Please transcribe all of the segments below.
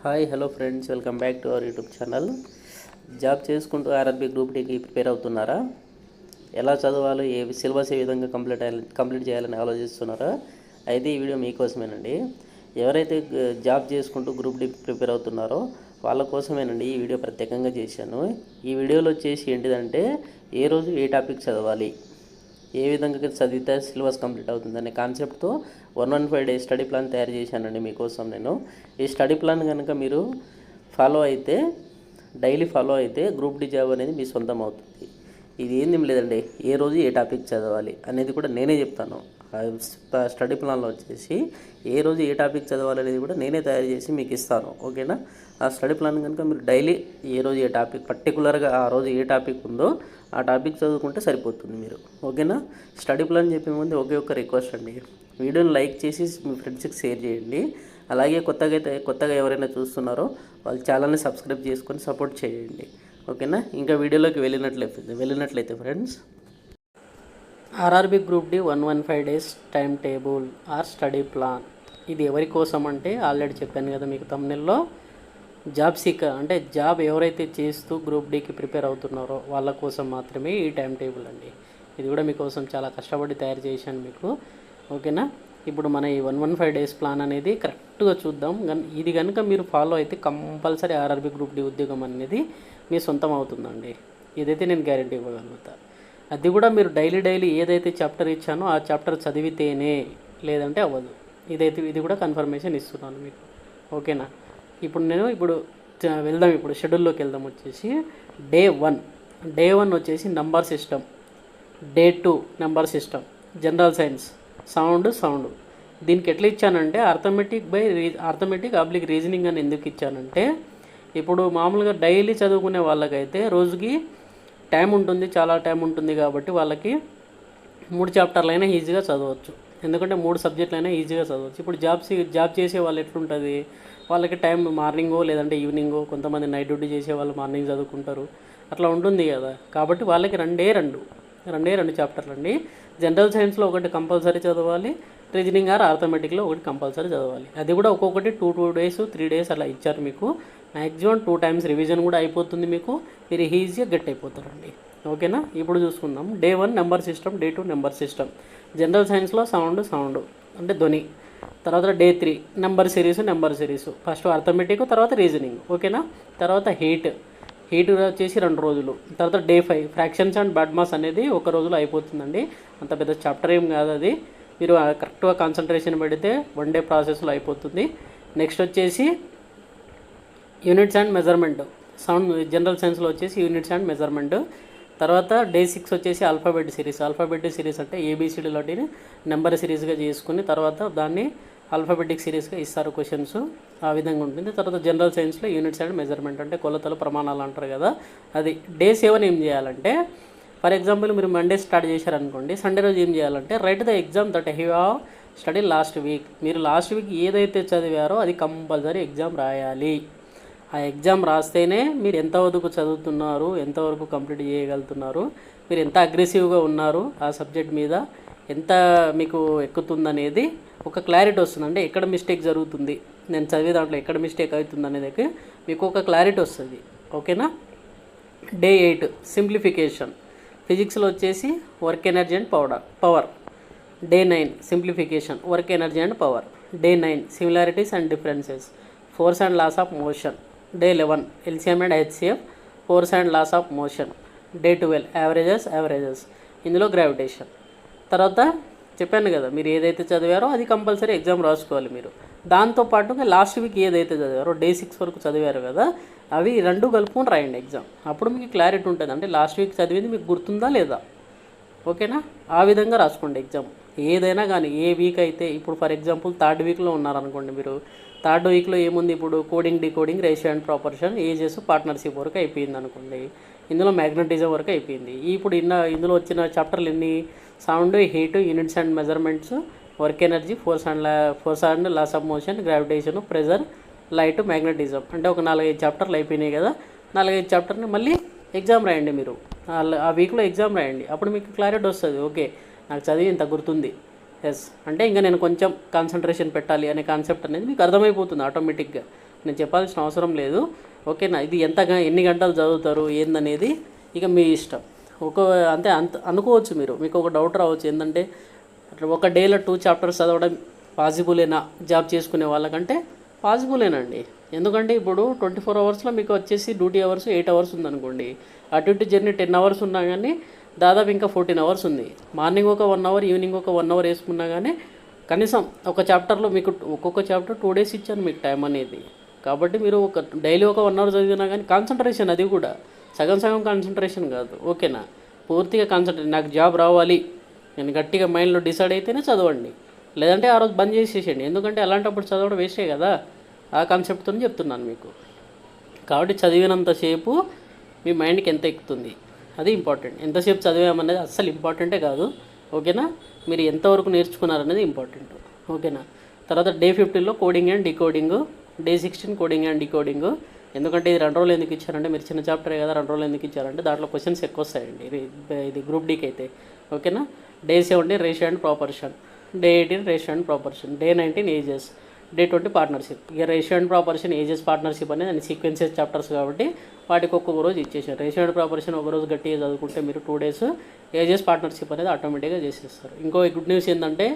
Hi hello friends, welcome back to our YouTube channel. Job చేసుకుంటూ RRB group డీకి prepare అవుతున్నారా? ఎలా చదవాలి, syllabus ఏ విధంగా కంప్లీట్ చేయాలని ఆలోచిస్తున్నారా? అయితే ఈ వీడియో మీకోసమేనండి. ఎవరైతే జాబ్ చేసుకుంటూ గ్రూప్ డి ప్రిపేర్ అవుతున్నారో వాళ్ళ కోసమేనండి ఈ వీడియో ప్రత్యేకంగా చేశాను. ఈ వీడియోలో వచ్చేసి ఏంటిదంటే ఏ రోజు ఏ టాపిక్ చదవాలి, ఏ విధంగా చదివితే సిలబస్ కంప్లీట్ అవుతుందనే కాన్సెప్ట్తో 115 డేస్ స్టడీ ప్లాన్ తయారు చేశానండి మీకోసం. నేను ఈ స్టడీ ప్లాన్ కనుక మీరు డైలీ ఫాలో అయితే గ్రూప్ డి జాబ్ అనేది మీ సొంతం అవుతుంది. ఇది ఏంది లేదండి, ఏ రోజు ఏ టాపిక్ చదవాలి అనేది కూడా నేనే చెప్తాను. స్టడీ ప్లాన్లో వచ్చేసి ఏ రోజు ఏ టాపిక్ చదవాలి అనేది కూడా నేనే తయారు చేసి మీకు ఇస్తాను, ఓకేనా? ఆ స్టడీ ప్లాన్ కనుక మీరు డైలీ ఏ రోజు ఏ టాపిక్ పర్టికులర్గా ఆ రోజు ఏ టాపిక్ ఉందో ఆ టాపిక్ చదువుకుంటే సరిపోతుంది మీరు, ఓకేనా? స్టడీ ప్లాన్ చెప్పే ముందు ఒకే ఒక్క రిక్వెస్ట్ అండి, వీడియోని లైక్ చేసి మీ ఫ్రెండ్స్కి షేర్ చేయండి. అలాగే కొత్తగా ఎవరైనా చూస్తున్నారో వాళ్ళ ఛానల్ని సబ్స్క్రైబ్ చేసుకొని సపోర్ట్ చేయండి, ఓకేనా? ఇంకా వీడియోలోకి వెళ్ళినట్లయితే friends, RRB group D 115 days time table or study plan. ఇది ఎవరి కోసం అంటే ఆల్రెడీ చెప్పాను కదా మీకు తమ్నెల్లో. జాబ్ సీకర్ అంటే జాబ్ ఎవరైతే చేస్తూ గ్రూప్ డీకి ప్రిపేర్ అవుతున్నారో వాళ్ళ కోసం మాత్రమే ఈ టైం టేబుల్ అండి. ఇది కూడా మీకోసం చాలా కష్టపడి తయారు చేశాను మీకు, ఓకేనా? ఇప్పుడు మన ఈ 115 డేస్ ప్లాన్ అనేది కరెక్ట్గా చూద్దాం. ఇది కనుక మీరు ఫాలో అయితే కంపల్సరీ ఆర్ఆర్బీ గ్రూప్ డి ఉద్యోగం అనేది మీ సొంతం అవుతుందండి. ఇదైతే నేను గ్యారెంటీ ఇవ్వగలుగుతా. అది కూడా మీరు డైలీ ఏదైతే చాప్టర్ ఇచ్చానో ఆ చాప్టర్ చదివితేనే, లేదంటే అవ్వదు. ఇది కూడా కన్ఫర్మేషన్ ఇస్తున్నాను మీకు, ఓకేనా? ఇప్పుడు వెళ్దాం. ఇప్పుడు షెడ్యూల్లోకి వెళ్దాం. వచ్చేసి డే 1 వచ్చేసి number system, day 2 number system, general science, sound. దీనికి ఎట్లా ఇచ్చానంటే అర్థమెటిక్ అబ్లిక్ రీజనింగ్ అని ఎందుకు ఇచ్చానంటే, ఇప్పుడు మామూలుగా డైలీ చదువుకునే వాళ్ళకైతే రోజుకి టైం ఉంటుంది, చాలా టైం ఉంటుంది కాబట్టి వాళ్ళకి 3 చాప్టర్లు అయినా ఈజీగా చదవచ్చు. ఎందుకంటే 3 సబ్జెక్టులు అయినా ఈజీగా చదవచ్చు. ఇప్పుడు జాబ్ చేసే వాళ్ళు ఎట్లుంటుంది, వాళ్ళకి టైం మార్నింగో లేదంటే ఈవినింగో, కొంతమంది నైట్ డ్యూటీ చేసే వాళ్ళు మార్నింగ్ చదువుకుంటారు, అట్లా ఉంటుంది కదా. కాబట్టి వాళ్ళకి రెండే రెండు చాప్టర్లు అండి. జనరల్ సైన్స్లో ఒకటి కంపల్సరీ చదవాలి, రీజనింగ్ ఆర్ ఆర్థమెటిక్లో ఒకటి కంపల్సరీ చదవాలి. అది కూడా ఒక్కొక్కటి 2 డేస్ 3 డేస్ అలా ఇచ్చారు మీకు. మ్యాక్సిమం 2 టైమ్స్ రివిజన్ కూడా అయిపోతుంది మీకు. మీరు ఈజీగా గెట్ అయిపోతారండి, ఓకేనా? ఇప్పుడు చూసుకుందాం. Day 1 number system, day 2 number system. General సైన్స్లో సౌండ్ అంటే ధ్వని. తర్వాత day 3 number series. First arithmetic, తర్వాత రీజనింగ్, ఓకేనా? తర్వాత హీట్ వచ్చేసి 2 రోజులు. తర్వాత డే 5 ఫ్రాక్షన్స్ అండ్ బాడ్మాస్ అనేది 1 రోజులో అయిపోతుందండి. అంత పెద్ద చాప్టర్ ఏం కాదు అది. మీరు కరెక్ట్గా కాన్సన్ట్రేషన్ పెడితే 1 డే ప్రాసెస్లో అయిపోతుంది. నెక్స్ట్ వచ్చేసి యూనిట్స్ అండ్ మెజర్మెంట్. జనరల్ సైన్స్లో వచ్చేసి యూనిట్స్ అండ్ మెజర్మెంట్. తర్వాత డే 6 వచ్చేసి ఆల్ఫాబెట్ సిరీస్ అంటే ఏబిసిడీలోని నెంబర్ సిరీస్గా చేసుకుని తర్వాత దాన్ని ఆల్ఫాబెటిక్ సిరీస్గా ఇస్తారు క్వశ్చన్స్, ఆ విధంగా ఉంటుంది. తర్వాత జనరల్ సైన్స్లో యూనిట్స్ అండ్ మెజర్మెంట్ అంటే కొలతలు, ప్రమాణాలు అంటారు కదా అది. డే 7 ఏం చేయాలంటే, ఫర్ ఎగ్జాంపుల్ మీరు మండే స్టార్ట్ చేశారనుకోండి, సండే రోజు ఏం చేయాలంటే right the exam that you have study last week. మీరు లాస్ట్ వీక్ ఏదైతే చదివారో అది కంపల్సరీ ఎగ్జామ్ రాయాలి. ఆ ఎగ్జామ్ రాస్తేనే మీరు ఎంతవరకు చదువుతున్నారు, ఎంతవరకు కంప్లీట్ చేయగలుగుతున్నారు, మీరు ఎంత అగ్రెసివ్గా ఉన్నారు ఆ సబ్జెక్ట్ మీద, ఎంత మీకు ఎక్కుతుందనేది ఒక క్లారిటీ వస్తుంది. అంటే ఎక్కడ మిస్టేక్ జరుగుతుంది, నేను చదివే దాంట్లో ఎక్కడ మిస్టేక్ అవుతుంది అనేది మీకు ఒక క్లారిటీ వస్తుంది, ఓకేనా? Day 8 simplification. ఫిజిక్స్లో వచ్చేసి work energy and power. Day 9 simplification, work energy and power. Day 9 similarities and differences, force and laws of motion. Day 11 LCM and HCF, force and laws of motion. Day 12 averages, ఇందులో gravitation. తర్వాత చెప్పాను కదా, మీరు ఏదైతే చదివారో అది compulsory exam రాసుకోవాలి మీరు. దాంతోపాటుగా లాస్ట్ వీక్ ఏదైతే చదివారో డే 6 వరకు చదివారు కదా, అవి 2 కలుపుకొని రాయండి ఎగ్జామ్. అప్పుడు మీకు క్లారిటీ ఉంటుంది, అంటే లాస్ట్ వీక్ చదివింది మీకు గుర్తుందా లేదా, ఓకేనా? ఆ విధంగా రాసుకోండి ఎగ్జామ్. ఏదైనా కానీ ఏ వీక్ అయితే, ఇప్పుడు ఫర్ ఎగ్జాంపుల్ 3rd వీక్లో ఉన్నారనుకోండి మీరు, 3rd వీక్లో ఏముంది, ఇప్పుడు coding, decoding, ratio and proportion, ages, partnership వరకు అయిపోయింది అనుకోండి. ఇందులో మ్యాగ్నెటిజం వరకు అయిపోయింది. ఇప్పుడు ఇందులో వచ్చిన చాప్టర్లు ఎన్ని? Sound, heat, units and measurements, work energy, force and laws of motion, gravitation, pressure, light, magnetism. అంటే ఒక 4-5 చాప్టర్లు అయిపోయినాయి కదా. 4-5 చాప్టర్ని మళ్ళీ ఎగ్జామ్ రాయండి మీరు. ఆ వీక్లో ఎగ్జామ్ రాయండి. అప్పుడు మీకు క్లారిటీ వస్తుంది, ఓకే నాకు చదివి ఇంత గుర్తుంది, అంటే ఇంకా నేను కొంచెం కాన్సన్ట్రేషన్ పెట్టాలి అనే కాన్సెప్ట్ అనేది మీకు అర్థమైపోతుంది ఆటోమేటిక్గా. నేను చెప్పాల్సిన అవసరం లేదు. ఓకేనా, ఇది ఎన్ని గంటలు చదువుతారు ఏందనేది ఇక మీ ఇష్టం. అంత అనుకోవచ్చు మీరు, మీకు ఒక డౌట్ రావచ్చు ఏంటంటే ఒక డేలో 2 చాప్టర్స్ చదవడం పాసిబులేనా జాబ్ చేసుకునే వాళ్ళకంటే? పాసిబులేనండి. ఎందుకంటే ఇప్పుడు 24 అవర్స్లో మీకు వచ్చేసి డ్యూటీ అవర్స్ 8 అవర్స్ ఉందనుకోండి, అటు ఇటు జర్నీ 10 అవర్స్ ఉన్నా కానీ దాదాపు ఇంకా 14 అవర్స్ ఉంది. మార్నింగ్ ఒక 1 అవర్, ఈవినింగ్ ఒక 1 అవర్ వేసుకున్నా కానీ కనీసం ఒక చాప్టర్లో మీకు ఒక్కొక్క చాప్టర్ 2 డేస్ ఇచ్చాను మీకు టైం అనేది. కాబట్టి మీరు డైలీ ఒక 1 అవర్ చదివినా కానీ కాన్సన్ట్రేషన్, అది కూడా సగం కాన్సన్ట్రేషన్ కాదు. ఓకేనా, పూర్తిగా కాన్సన్ట్రేషన్. నాకు జాబ్ రావాలి, నేను గట్టిగా మైండ్లో డిసైడ్ అయితేనే చదవండి, లేదంటే ఆ రోజు బంద్ చేసేసేయండి. ఎందుకంటే అలాంటప్పుడు చదవడం వేస్టే కదా. ఆ కాన్సెప్ట్తో చెప్తున్నాను మీకు. కాబట్టి చదివినంతసేపు మీ మైండ్కి ఎంత ఎక్కుతుంది అది ఇంపార్టెంట్. ఎంతసేపు చదివామనేది అస్సలు ఇంపార్టెంటే కాదు. ఓకేనా, మీరు ఎంతవరకు నేర్చుకున్నారనేది ఇంపార్టెంట్. ఓకేనా, తర్వాత డే 15లో coding and decoding, day 16 coding and decoding. ఎందుకంటే ఇది 2 రోజులు ఎందుకు ఇచ్చారంటే, మీరు చిన్న చాప్టరే కదా 2 రోజులు ఎందుకు ఇచ్చారంటే దాంట్లో క్వశ్చన్స్ ఎక్కువ వస్తాయండి ఇది గ్రూప్ డీకి అయితే. ఓకేనా, day 17 ratio and proportion, day 18 ratio and proportion, day 19 ages, day 20 partnership. ఇక ratio and proportion, ages, partnership అనేది అన్ని సీక్వెన్సెస్ చాప్టర్స్ కాబట్టి వాటికి ఒక్కొక్క రోజు ఇచ్చేసారు. రేషియో అండ్ ప్రాపర్షన్ ఒక రోజు గట్టిగా చదువుకుంటే మీరు 2 డేస్, ఏజెస్, పార్ట్నర్షిప్ అనేది ఆటోమేటిక్గా చేసేస్తారు. ఇంకో గుడ్ న్యూస్ ఏంటంటే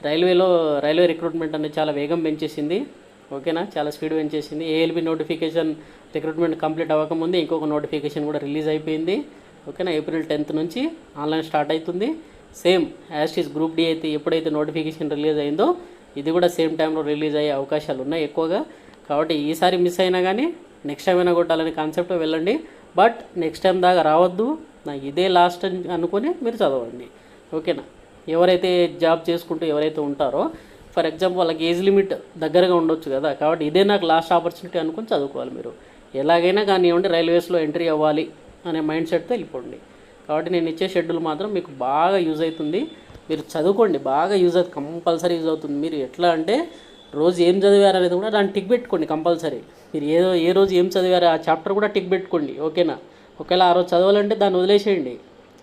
రైల్వే రిక్రూట్మెంట్ అనేది చాలా వేగం పెంచేసింది. ఓకేనా, చాలా స్పీడ్ పెంచేసింది. ఏఎల్బి నోటిఫికేషన్ రిక్రూట్మెంట్ కంప్లీట్ అవ్వకముందే ఇంకొక నోటిఫికేషన్ కూడా రిలీజ్ అయిపోయింది. ఓకేనా, ఏప్రిల్ 10th నుంచి ఆన్లైన్ స్టార్ట్ అవుతుంది. Same as is group D అయితే ఎప్పుడైతే నోటిఫికేషన్ రిలీజ్ అయిందో ఇది కూడా సేమ్ టైంలో రిలీజ్ అయ్యే అవకాశాలు ఉన్నాయి ఎక్కువగా. కాబట్టి ఈసారి మిస్ అయినా కానీ నెక్స్ట్ టైం అయినా కొట్టాలనే కాన్సెప్ట్లో వెళ్ళండి. బట్ నెక్స్ట్ టైం దాకా రావద్దు, నాకు ఇదే లాస్ట్ అని అనుకొని మీరు చదవండి. ఓకేనా, ఎవరైతే జాబ్ చేసుకుంటూ ఎవరైతే ఉంటారో ఫర్ ఎగ్జాంపుల్ వాళ్ళకి ఏజ్ లిమిట్ దగ్గరగా ఉండొచ్చు కదా, కాబట్టి ఇదే నాకు లాస్ట్ ఆపర్చునిటీ అనుకొని చదువుకోవాలి. మీరు ఎలాగైనా కానివ్వండి రైల్వేస్లో ఎంట్రీ అవ్వాలి అనే మైండ్ సెట్తో వెళ్ళిపోండి. కాబట్టి నేను ఇచ్చే షెడ్యూల్ మాత్రం మీకు బాగా యూజ్ అవుతుంది. మీరు చదువుకోండి, బాగా యూజ్ అవుతుంది, కంపల్సరీ యూజ్ అవుతుంది. మీరు ఎట్లా అంటే రోజు ఏం చదివారు అనేది కూడా దాన్ని టిక్ పెట్టుకోండి కంపల్సరీ. మీరు ఏ రోజు ఏం చదివారో ఆ చాప్టర్ కూడా టిక్ పెట్టుకోండి. ఓకేనా, ఒకవేళ ఆ రోజు చదవాలంటే దాన్ని వదిలేసేయండి,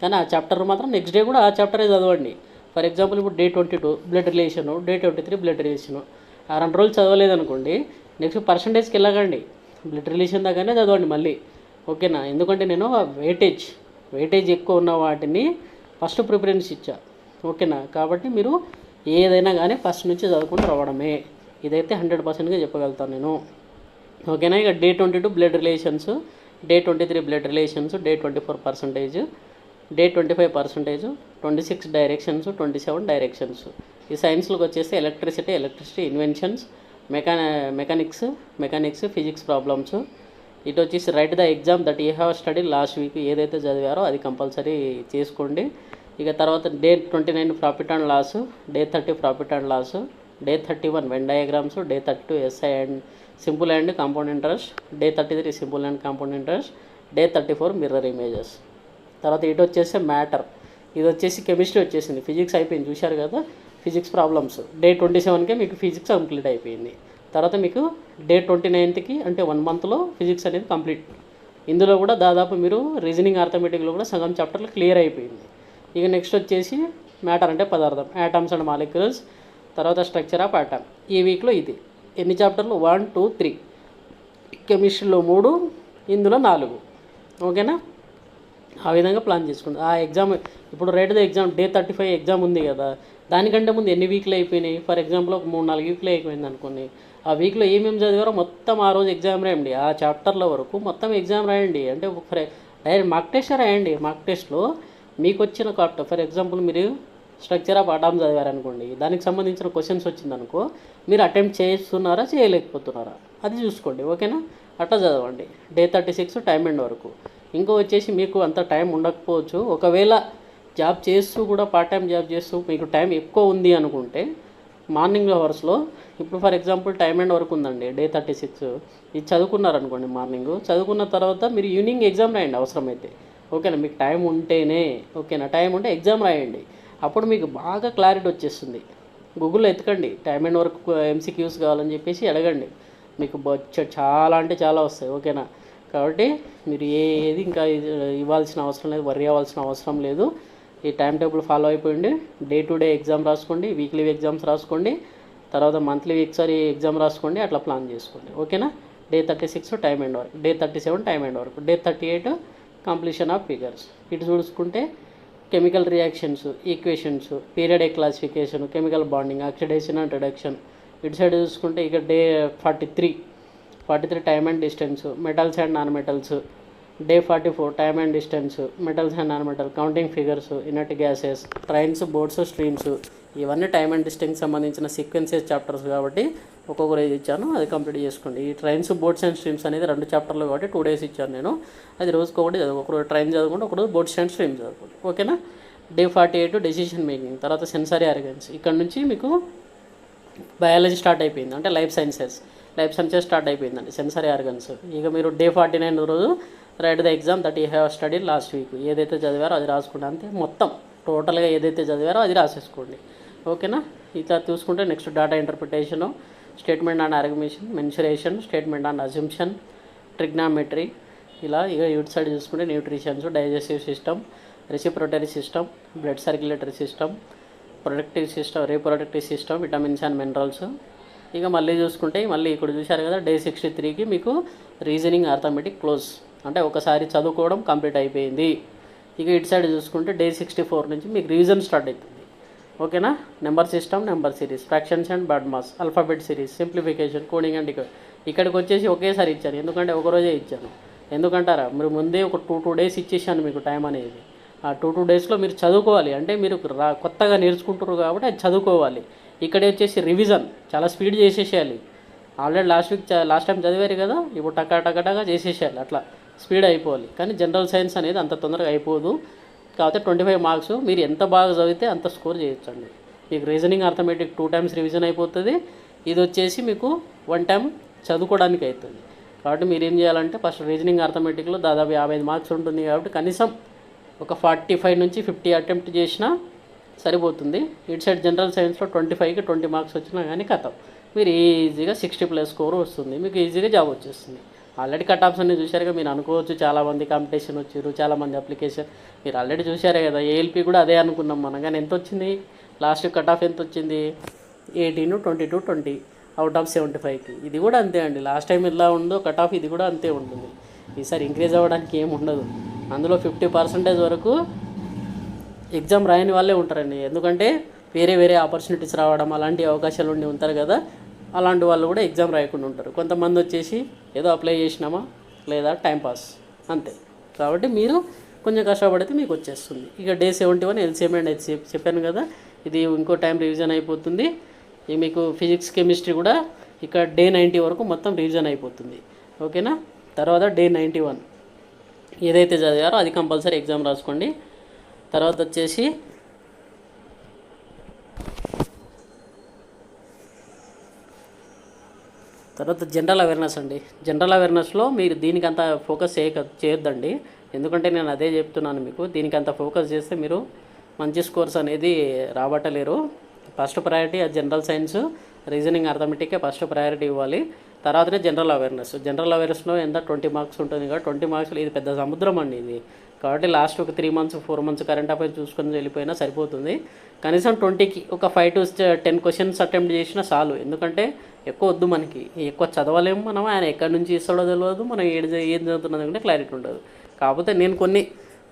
కానీ ఆ చాప్టర్ మాత్రం నెక్స్ట్ డే కూడా ఆ చాప్టరే చదవండి. ఫర్ ఎగ్జాంపుల్ ఇప్పుడు day 22 blood relation, day 23 blood relation, ఆ 2 రోజులు చదవలేదనుకోండి నెక్స్ట్ పర్సంటేజ్కి వెళ్ళకండి, బ్లడ్ రిలేషన్ దగ్గరనే చదవండి మళ్ళీ. ఓకేనా, ఎందుకంటే నేను వెయిటేజ్ ఎక్కువ ఉన్న వాటిని ఫస్ట్ ప్రిఫరెన్స్ ఇచ్చా. ఓకేనా, కాబట్టి మీరు ఏదైనా కానీ ఫస్ట్ నుంచి చదువుకుంటూ రావడమే, ఇదైతే 100%గా చెప్పగలుగుతాను నేను. ఓకేనా, ఇక day 22 blood relations, day 23 blood relations, day 24%, day 25%, 26 directions, 27 directions. ఈ సైన్స్లోకి వచ్చేసి electricity inventions, mechanics, physics problems. ఇటు వచ్చేసి write the exam that you have study last week, ఏదైతే చదివారో అది కంపల్సరీ చేసుకోండి. ఇక తర్వాత day 29 profit and loss, day 30 profit and loss, day 31 Venn diagrams, day 32 SI and simple and compound interest, day 33 simple and compound interest, day 34 mirror images. తర్వాత ఇటు వచ్చేసి matter, ఇది వచ్చేసి కెమిస్ట్రీ వచ్చేసింది, ఫిజిక్స్ అయిపోయింది చూశారు కదా, ఫిజిక్స్ ప్రాబ్లమ్స్. డే 27కే మీకు ఫిజిక్స్ కంప్లీట్ అయిపోయింది. తర్వాత మీకు డే 29కి అంటే 1 మంత్లో ఫిజిక్స్ అనేది కంప్లీట్. ఇందులో కూడా దాదాపు మీరు రీజనింగ్ అర్థమెటిక్లో కూడా సగం చాప్టర్లు క్లియర్ అయిపోయింది. ఇక నెక్స్ట్ వచ్చేసి మ్యాటర్ అంటే పదార్థం, యాటమ్స్ అండ్ మాలిక్యూల్స్, తర్వాత స్ట్రక్చర్ ఆఫ్ యాటమ్. ఈ వీక్లో ఇది ఎన్ని చాప్టర్లు 1, 2, 3, కెమిస్ట్రీలో 3, ఇందులో 4. ఓకేనా, ఆ విధంగా ప్లాన్ చేసుకోండి. ఆ ఎగ్జామ్ ఇప్పుడు right the exam day 35 exam ఉంది కదా, దానికంటే ముందు ఎన్ని వీక్లు అయిపోయినాయి? ఫర్ ఎగ్జాంపుల్ ఒక 3-4 వీక్లు అయిపోయింది అనుకోండి, ఆ వీక్లో ఏమేమి చదివారో మొత్తం ఆ రోజు ఎగ్జామ్ రాయండి, ఆ చాప్టర్ల వరకు మొత్తం ఎగ్జామ్ రాయండి. అంటే డైరెక్ట్ మార్క్ టెస్ట్ రాయండి. మార్క్ టెస్ట్లో మీకు వచ్చిన కాప్టర్ ఫర్ ఎగ్జాంపుల్ మీరు స్ట్రక్చర్ ఆఫ్ అటామ్ చదివారనుకోండి, దానికి సంబంధించిన క్వశ్చన్స్ వచ్చిందనుకో, మీరు అటెంప్ట్ చేస్తున్నారా చేయలేకపోతున్నారా అది చూసుకోండి. ఓకేనా, అట్లా చదవండి. డే 36 టైం ఎండ్ వరకు. ఇంకో వచ్చేసి మీకు అంత టైం ఉండకపోవచ్చు, ఒకవేళ జాబ్ చేస్తూ కూడా పార్ట్ టైం జాబ్ చేస్తూ మీకు టైం ఎక్కువ ఉంది అనుకుంటే మార్నింగ్ అవర్స్లో ఇప్పుడు ఫర్ ఎగ్జాంపుల్ టైం ఎండ్ వరకు ఉందండి డే 36, ఇది చదువుకున్నారనుకోండి మార్నింగ్, చదువుకున్న తర్వాత మీరు ఈవినింగ్ ఎగ్జామ్ రాయండి అవసరమైతే. ఓకేనా, మీకు టైం ఉంటేనే, ఓకేనా, టైం ఉంటే ఎగ్జామ్ రాయండి, అప్పుడు మీకు బాగా క్లారిటీ వచ్చేస్తుంది. గూగుల్లో ఎత్తుకండి టైం ఎండ్ వరకు MCQs కావాలని చెప్పేసి అడగండి, మీకు చాలా అంటే చాలా వస్తాయి. ఓకేనా, కాబట్టి మీరు ఏది ఇంకా ఇవ్వాల్సిన అవసరం లేదు, వర్రీ అవ్వాల్సిన అవసరం లేదు. ఈ టైం టేబుల్ ఫాలో అయిపోయింది. డే టు డే ఎగ్జామ్ రాసుకోండి, వీక్లీ ఎగ్జామ్స్ రాసుకోండి, తర్వాత మంత్లీ ఒకసారి ఎగ్జామ్ రాసుకోండి, అట్లా ప్లాన్ చేసుకోండి. ఓకేనా. Day 36 time and work, day 37 time and work, day 38 completion of figures. ఇటు చూసుకుంటే chemical reactions, equations, periodic classification, chemical bonding, oxidation and reduction. ఇటు సైడ్ చూసుకుంటే ఇక day 43 time and distance, metals and non metals. Day 44 time and distance, metals and non metal, counting figures, inert gases, trains, boards, streams. ఇవన్నీ time and డిస్టెన్స్కి సంబంధించిన sequences chapters కాబట్టి ఒక్కొక్క రోజు ఇచ్చాను, అది కంప్లీట్ చేసుకోండి. ఈ ట్రైన్స్, బోర్డ్స్ అండ్ స్ట్రీమ్స్ అనేది 2 చాప్టర్లు కాబట్టి 2 days ఇచ్చాను నేను. అది రోజుకొకటి చదువు, ఒకరోజు ట్రైన్ చదువుకుంటే ఒకరోజు బోర్డ్స్ అండ్ స్ట్రీమ్స్ చదువుకోండి. ఓకేనా. డే 48 డెసిషన్ మేకింగ్, తర్వాత సెన్సరీ ఆర్గన్స్. ఇక్కడ నుంచి మీకు బయాలజీ స్టార్ట్ అయిపోయింది, అంటే లైఫ్ సైన్సెస్ స్టార్ట్ అయిపోయిందండి, సెన్సరీ ఆర్గన్స్. ఇక మీరు డే 49 రోజు right the exam that you have study last week. ఏదైతే చదివారో అది రాసుకోండి, అంతే. మొత్తం టోటల్గా ఏదైతే చదివారో అది రాసేసుకోండి. ఓకేనా. ఇట్లా చూసుకుంటే next data interpretation, statement and argumentation, mensuration, statement and assumption, trigonometry. ఇలా ఇక ఇటు సైడ్ చూసుకుంటే nutritions, digestive system, respiratory system, blood circulatory system, reproductive system, vitamins and minerals. ఇక మళ్ళీ చూసుకుంటే మళ్ళీ ఇక్కడ చూశారు కదా, డే 63కి మీకు రీజనింగ్, అర్థమెటిక్ క్లోజ్, అంటే ఒకసారి చదువుకోవడం కంప్లీట్ అయిపోయింది. ఇక ఇటు సైడ్ చూసుకుంటే డే 64 నుంచి మీకు రివిజన్ స్టార్ట్ అవుతుంది. ఓకేనా. Number system, number series, fractions and bird mass, alphabet series, simplification, coding and ఇక్కడికి వచ్చేసి ఒకేసారి ఇచ్చాను, ఎందుకంటే ఒకరోజే ఇచ్చాను. ఎందుకంటారా, మీరు ముందే ఒక 2 days ఇచ్చేసాను మీకు టైం అనేది. ఆ 2 daysలో మీరు చదువుకోవాలి, అంటే మీరు కొత్తగా నేర్చుకుంటారు కాబట్టి అది చదువుకోవాలి. ఇక్కడే వచ్చేసి రివిజన్ చాలా స్పీడ్ చేసేసేయాలి. ఆల్రెడీ లాస్ట్ టైం చదివారు కదా, ఇప్పుడు టకా చేసేసేయాలి, అట్లా స్పీడ్ అయిపోవాలి. కానీ జనరల్ సైన్స్ అనేది అంత తొందరగా అయిపోదు. కాకపోతే 25 మార్క్స్ మీరు ఎంత బాగా చదివితే అంత స్కోర్ చేయొచ్చండి. మీకు రీజనింగ్, అర్థమెటిక్ 2 times రివిజన్ అయిపోతుంది. ఇది వచ్చేసి మీకు 1 time చదువుకోవడానికి అవుతుంది. కాబట్టి మీరు ఏం చేయాలంటే ఫస్ట్ రీజనింగ్, అర్థమెటిక్లో దాదాపు 55 మార్క్స్ ఉంటుంది కాబట్టి కనీసం ఒక 45 నుంచి 50 అటెంప్ట్ చేసినా సరిపోతుంది. ఇటు సైడ్ జనరల్ సైన్స్లో 25కి 20 మార్క్స్ వచ్చినా కానీ కథం మీరు ఈజీగా 60+ స్కోర్ వస్తుంది, మీకు ఈజీగా జాబ్ వచ్చేస్తుంది. ఆల్రెడీ కట్ ఆఫ్స్ అన్నీ చూశారుగా. మీరు అనుకోవచ్చు చాలామంది కాంపిటీషన్ వచ్చారు, చాలామంది అప్లికేషన్, మీరు ఆల్రెడీ చూశారే కదా. ఏఎల్పి కూడా అదే అనుకున్నాం మనం, కానీ ఎంత వచ్చింది లాస్ట్ కట్ ఆఫ్, ఎంత వచ్చింది 18, 22, 20 అవుట్ ఆఫ్ 75కి. ఇది కూడా అంతే అండి, లాస్ట్ టైం ఎలా ఉందో కట్ ఆఫ్ ఇది కూడా అంతే ఉంటుంది. ఈసారి ఇంక్రీజ్ అవ్వడానికి ఏమి ఉండదు. అందులో 50% వరకు ఎగ్జామ్ రాయని వాళ్ళే ఉంటారండి, ఎందుకంటే వేరే ఆపర్చునిటీస్ రావడం అలాంటి అవకాశాలు ఉండి ఉంటారు కదా, అలాంటి వాళ్ళు కూడా ఎగ్జామ్ రాయకుండా ఉంటారు. కొంతమంది వచ్చేసి ఏదో అప్లై చేసినామా లేదా టైంపాస్ అంతే. కాబట్టి మీరు కొంచెం కష్టపడితే మీకు వచ్చేస్తుంది. ఇక డే 71 ఎల్సిఎం అండ్ హెచ్సిఎఫ్ చెప్పాను కదా, ఇది ఇంకో టైం రివిజన్ అయిపోతుంది. ఇది మీకు ఫిజిక్స్, కెమిస్ట్రీ కూడా ఇక్కడ డే 90 వరకు మొత్తం రివిజన్ అయిపోతుంది. ఓకేనా. తర్వాత డే 91 ఏదైతే చదివారో అది కంపల్సరీ ఎగ్జామ్ రాసుకోండి. తర్వాత వచ్చేసి జనరల్ అవేర్నెస్ అండి. జనరల్ అవేర్నెస్లో మీరు దీనికి అంత ఫోకస్ చేయొద్దండి, ఎందుకంటే నేను అదే చెప్తున్నాను మీకు. దీనికి అంత ఫోకస్ చేస్తే మీరు మంచి స్కోర్స్ అనేది రాబట్టలేరు. First priority general science, reasoning, అర్థమెటిక్కే ఫస్ట్ ప్రయారిటీ ఇవ్వాలి. తర్వాతనే జనరల్ అవేర్నెస్లో ఎంత 20 మార్క్స్ ఉంటుంది కాబట్టి 20 మార్క్స్లో ఇది పెద్ద సముద్రం అండి ఇది. కాబట్టి లాస్ట్ ఒక 3 months 4 months కరెంట్ అఫైర్స్ చూసుకొని వెళ్ళిపోయినా సరిపోతుంది. కనీసం 20కి ఒక 5 to 10 questions అటెంప్ట్ చేసినా చాలు, ఎందుకంటే ఎక్కువ వద్దు మనకి, ఎక్కువ చదవలేము మనం. ఆయన ఎక్కడి నుంచి ఇస్తాడో తెలియదు, మనం ఏం చదువుతున్నది అంటే క్లారిటీ ఉండదు. కాకపోతే నేను కొన్ని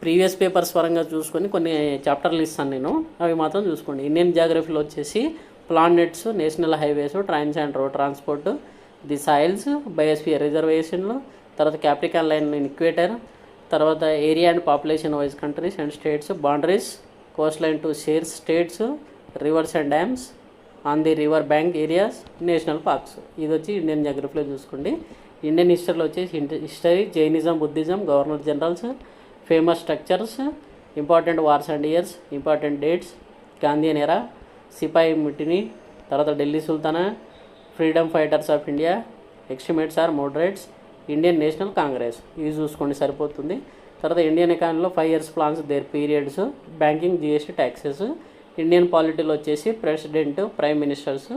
ప్రీవియస్ పేపర్స్ పరంగా చూసుకొని కొన్ని చాప్టర్లు ఇస్తాను నేను, అవి మాత్రం చూసుకోండి. ఇండియన్ జాగ్రఫీలో వచ్చేసి planets, national highways, trains and road transport, the soils, biosphere రిజర్వేషన్లు, తర్వాత క్యాప్రికాన్ లైన్ ఇన్ ఈక్వేటర్, తర్వాత area and population wise countries and states, boundaries, coast line to shares states, rivers and dams, on the river bank areas, national parks. ఇది వచ్చి Indian జాగ్రఫీలో చూసుకోండి. Indian హిస్టరీలో వచ్చేసి history, Jainism, Buddhism, governor generals, famous structures, important wars and years, important dates, Gandhian era, sepoy mutiny, తర్వాత ఢిల్లీ సుల్తానా, freedom fighters of India, extremists or moderates, Indian National Congress. ఇవి చూసుకోండి సరిపోతుంది. తర్వాత ఇండియన్ ఎకానమీలో 5 years plans, their periods, banking, GST, taxes, Indian పాలిటీలో వచ్చేసి president, prime ministers,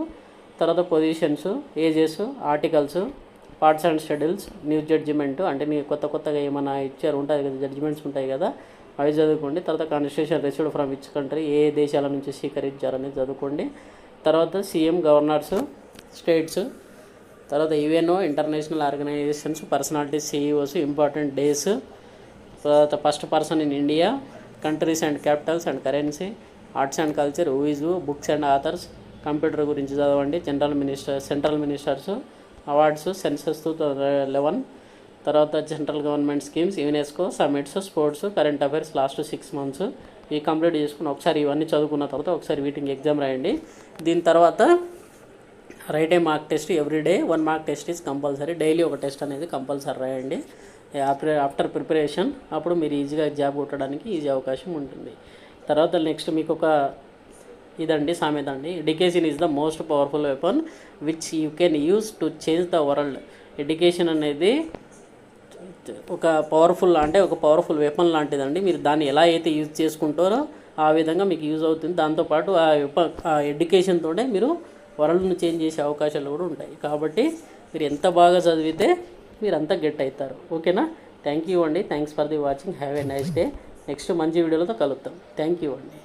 తర్వాత positions, ages, articles, parts and schedules, news judgement, అంటే నీకు కొత్తగా ఏమైనా ఇచ్చారు ఉంటుంది కదా, జడ్జిమెంట్స్ ఉంటాయి కదా, అవి చదువుకోండి. తర్వాత constitution received from which country, ఏ దేశాల నుంచి స్వీకరించారనేది చదువుకోండి. తర్వాత సీఎం, గవర్నర్స్, స్టేట్స్, తర్వాత UNO, international organisations, personalities, CEOs, important days, తర్వాత first person in India, countries and capitals and currency, arts and culture, who is, books and authors, computer గురించి చదవండి, సెంట్రల్ మినిస్టర్స్, అవార్డ్స్, సెన్సస్ 2011, తర్వాత central government schemes, UNESCO, summits, sports, current affairs last 6 months ఇవి complete చేసుకుని ఒకసారి ఇవన్నీ చదువుకున్న తర్వాత ఒకసారి వీటికి ఎగ్జామ్ రాయండి. దీని తర్వాత right A mark test everyday, 1 mark test is compulsory, daily ఒక టెస్ట్ అనేది కంపల్సరీ రాయండి. ఆఫ్టర్ ప్రిపరేషన్ అప్పుడు మీరు ఈజీగా జాబ్ కొట్టడానికి ఈజీ అవకాశం ఉంటుంది. తర్వాత నెక్స్ట్ మీకు ఒక ఇదండి సామెత అండి, education is the most powerful weapon which you can use to change the world. Education అనేది ఒక పవర్ఫుల్ వెపన్ లాంటిదండి. మీరు దాన్ని ఎలా అయితే యూజ్ చేసుకుంటారో ఆ విధంగా మీకు యూజ్ అవుతుంది. దాంతోపాటు ఆ ఎడ్యుకేషన్ తోనే మీరు వరల్డ్ను చేంజ్ చేసే అవకాశాలు కూడా ఉంటాయి. కాబట్టి మీరు ఎంత బాగా చదివితే మీరు అంతా గెట్ అవుతారు. ఓకేనా? థ్యాంక్ యూ అండి. Thanks for the watching. Have a nice day. Next మంచి వీడియోలతో కలుద్దాం. థ్యాంక్ యూ అండి.